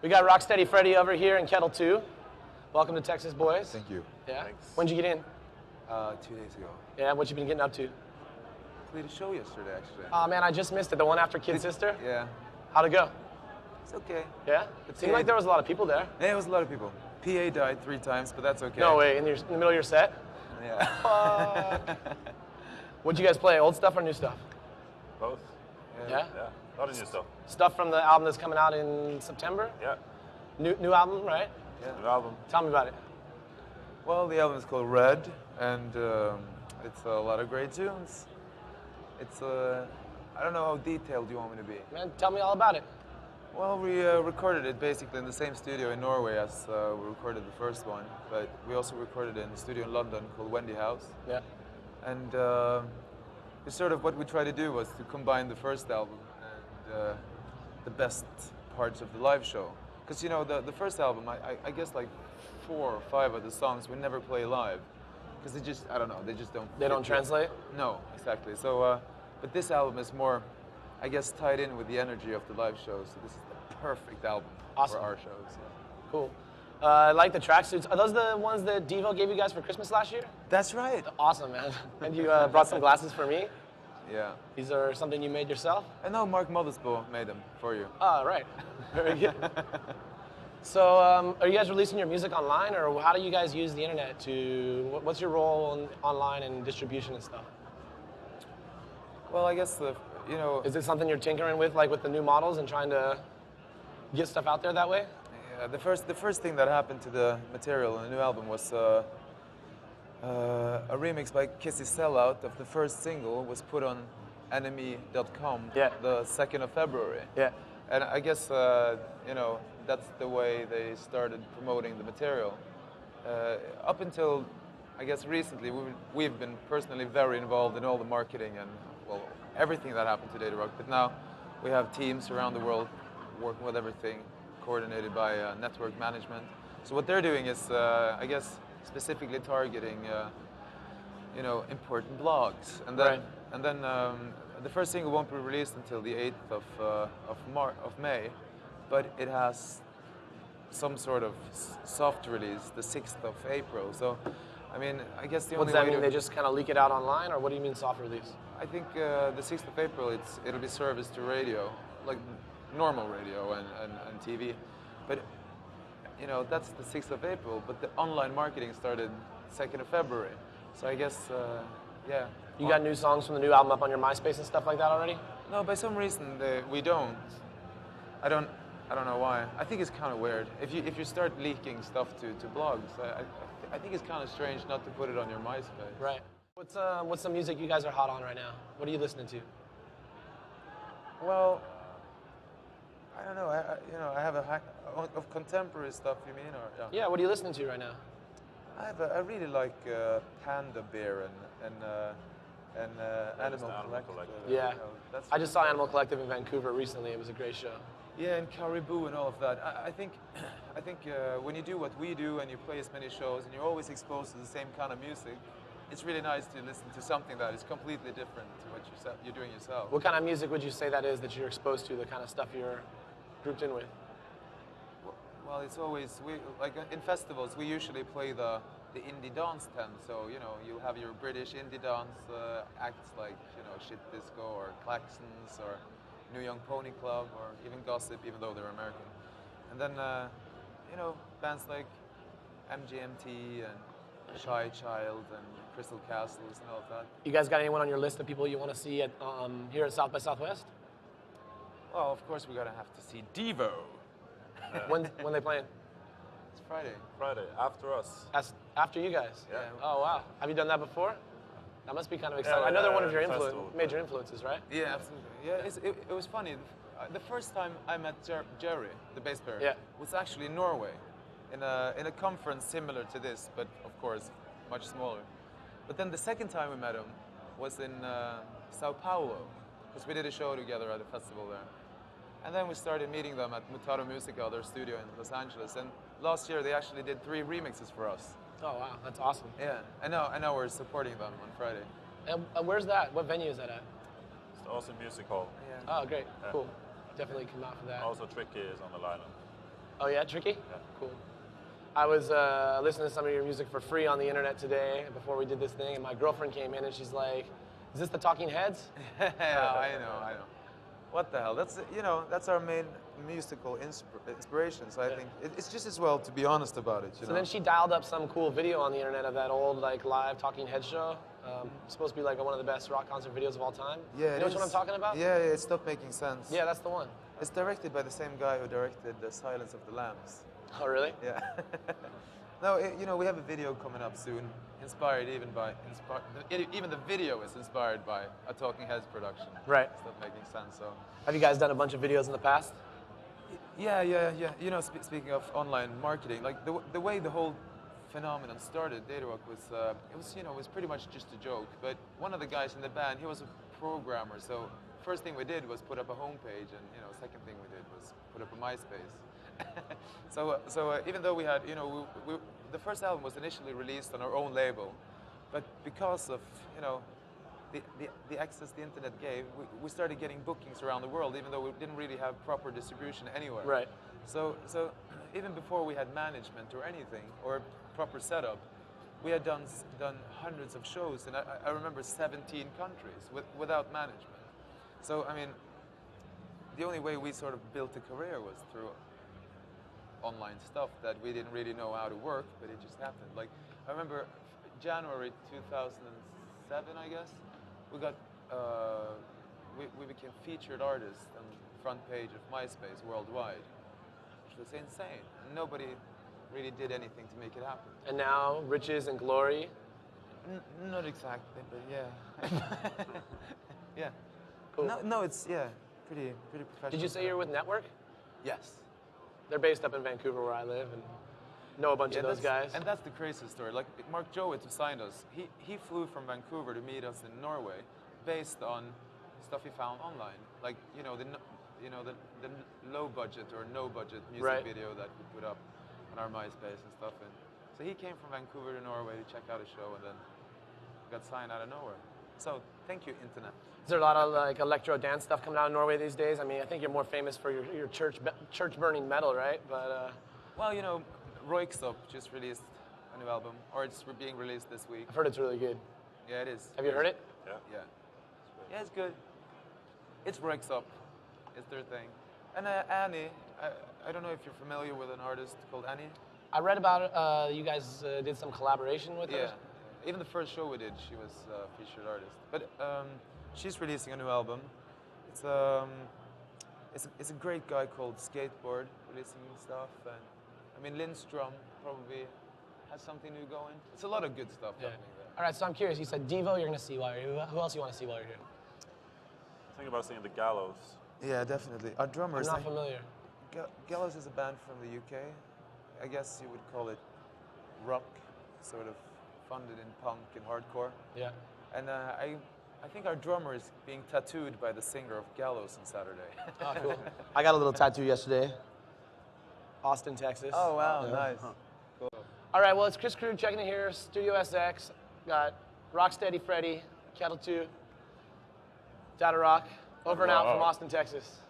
We got Rocksteady Freddy over here in Kettle 2. Welcome to Texas, boys. Thank you. Yeah. Thanks. When'd you get in? 2 days ago. Yeah. What you been getting up to? Played a show yesterday, actually. Oh man, I just missed it. The one after Kid Sister. Yeah. How'd it go? It's okay. Yeah. It seemed like there was a lot of people there. Yeah, it was a lot of people. PA died 3 times, but that's okay. No way. In the middle of your set. Yeah. What'd you guys play? Old stuff or new stuff? Both. Yeah. Yeah. A lot of new stuff. Stuff from the album that's coming out in September. Yeah. New album, right? New album. Tell me about it. Well, the album is called Red, and it's a lot of great tunes. It's I don't know how detailed you want me to be. Man, tell me all about it. Well, we recorded it basically in the same studio in Norway as we recorded the first one, but we also recorded it in a studio in London called Wendy House. Yeah. And it's sort of what we tried to do was to combine the first album and the best parts of the live show. Because, you know, the first album, I guess like 4 or 5 of the songs we never play live. Because they just, I don't know, they just don't... They don't translate? No, exactly. So, but this album is more, I guess, tied in with the energy of the live shows. So this is the perfect album for our shows. Yeah. Cool. I like the tracksuits. Are those the ones that Devo gave you guys for Christmas last year? That's right. Awesome, man. And you brought some glasses for me? Yeah. These are something you made yourself? I know Mark Mothersbaugh made them for you. Oh, right. Very good. So, are you guys releasing your music online, or how do you guys use the internet to? What's your role online and distribution and stuff? Well, I guess you know. Is it something you're tinkering with, like with the new models and trying to get stuff out there that way? Yeah, the first thing that happened to the material in the new album was a remix by Kissy Sellout of the first single was put on enemy.com the 2nd of February. Yeah. And I guess, you know, that's the way they started promoting the material. Up until, I guess, recently, we've been personally very involved in all the marketing and, well, everything that happened to Datarock. But now we have teams around the world working with everything, coordinated by network management. So what they're doing is, I guess, specifically targeting, you know, important blogs. And then the first single won't be released until the 8th of May, but it has some sort of soft release the 6th of April. So, I mean, I guess the only way... What does that mean? They just kind of leak it out online, or what do you mean soft release? I think the 6th of April, it'll be serviced to radio, like normal radio and TV. But, you know, that's the 6th of April, but the online marketing started 2nd of February. So I guess, yeah. You got new songs from the new album up on your MySpace and stuff like that already? No, by some reason we don't. I don't know why. I think it's kind of weird. If you start leaking stuff to blogs, I think it's kind of strange not to put it on your MySpace. Right. What's some music you guys are hot on right now? What are you listening to? Well, I don't know. I have of contemporary stuff. You mean, or yeah? What are you listening to right now? I really like Panda Bear and Animal Collective. Yeah, you know, I just saw Animal Collective in Vancouver recently. It was a great show. Yeah, and Caribou and all of that. I think when you do what we do and you play as many shows and you're always exposed to the same kind of music, it's really nice to listen to something that is completely different to what you're doing yourself. What kind of music would you say that is that you're exposed to? The kind of stuff you're grouped in with? Well, it's always like in festivals we usually play the indie dance tent. So you know you'll have your British indie dance acts like Shit Disco or Klaxons or New Young Pony Club or even Gossip, even though they're American. And then bands like MGMT and Shy Child and Crystal Castles and all of that. You guys got anyone on your list of people you want to see at here at South by Southwest? Well, of course we're gonna have to see Devo. When they playing? It's Friday. Friday, after us. After you guys? Yeah. Oh, wow. Have you done that before? That must be kind of exciting. I know they're one of your major influences, right? Yeah, absolutely. Yeah, it was funny. The first time I met Jerry, the bass player, was actually in Norway, in a conference similar to this, but of course much smaller. But then the second time we met him was in Sao Paulo, because we did a show together at a festival there. And then we started meeting them at Mutaro Musica, their studio in Los Angeles. And last year they actually did 3 remixes for us. Oh wow, that's awesome. Yeah, I know we're supporting them on Friday. And where's that? What venue is that at? It's the Awesome Music Hall. Yeah. Oh great, cool. Definitely come out for that. Also Tricky is on the lineup. Oh yeah, tricky? Yeah. Cool. I was listening to some of your music for free on the internet today before we did this thing, and my girlfriend came in and she's like, "Is this the Talking Heads?" Yeah, I know. What the hell? That's that's our main musical inspiration. So I think it's just as well to be honest about it. So then she dialed up some cool video on the internet of that old like live Talking Heads show. Supposed to be like one of the best rock concert videos of all time. Yeah, you know which one I'm talking about? Yeah, it stopped making sense. Yeah, that's the one. It's directed by the same guy who directed The Silence of the Lambs. Oh really? Yeah. No, we have a video coming up soon, inspired even the video is inspired by a Talking Heads production. Right. It's not making sense. So. Have you guys done a bunch of videos in the past? Yeah. Speaking of online marketing, like the way the whole phenomenon started, Datarock was pretty much just a joke. But one of the guys in the band, he was a programmer. So first thing we did was put up a homepage, and second thing we did was put up a MySpace. so even though we had, the first album was initially released on our own label, but because of, the access the internet gave, we started getting bookings around the world, even though we didn't really have proper distribution anywhere. Right. So even before we had management or anything, or proper setup, we had done hundreds of shows, and I remember 17 countries without management. So, I mean, the only way we sort of built a career was through online stuff that we didn't really know how to work, but it just happened. Like, I remember January 2007, I guess, we got, we became featured artists on the front page of MySpace worldwide, which was insane. And nobody really did anything to make it happen. And now, riches and glory? Not exactly, but yeah. Yeah. Cool. No, it's, pretty professional. Did you say you're with Network? Yes. They're based up in Vancouver where I live and know a bunch of those guys. And that's the craziest story. Like Mark Jowett, who signed us, he flew from Vancouver to meet us in Norway based on stuff he found online. Like, the low budget or no budget music video that we put up on our MySpace and stuff. And so he came from Vancouver to Norway to check out a show and then got signed out of nowhere. So thank you, Internet. Is there a lot of like electro dance stuff coming out of Norway these days? I mean, I think you're more famous for your church burning metal, right? But well, Sxsw just released a new album, or it's being released this week. I've heard it's really good. Yeah, it is. Have you heard it? Yeah. Yeah. Yeah, it's good. It's Sxsw. It's their thing. And Annie, I don't know if you're familiar with an artist called Annie. I read about it. You guys did some collaboration with her. Yeah. Even the first show we did, she was a featured artist. But she's releasing a new album. It's a great guy called Skateboard releasing stuff, and I mean Lindstrom probably has something new going. It's a lot of good stuff happening there. All right, so I'm curious. You said Devo, you're gonna see while you're here. Who else you want to see while you're here? Think about seeing the Gallows. Yeah, definitely. Our drummer I'm is not familiar. Gallows is a band from the UK. I guess you would call it rock, sort of funded in punk and hardcore. Yeah. And I think our drummer is being tattooed by the singer of Gallows on Saturday. Oh, cool. I got a little tattoo yesterday. Austin, Texas. Oh, wow, Yeah. nice. Huh. Cool. All right, well, it's Chris Crew checking in here, Studio SX. Got Rocksteady Freddy, Kettle 2, Datarock. Over and out from Austin, Texas.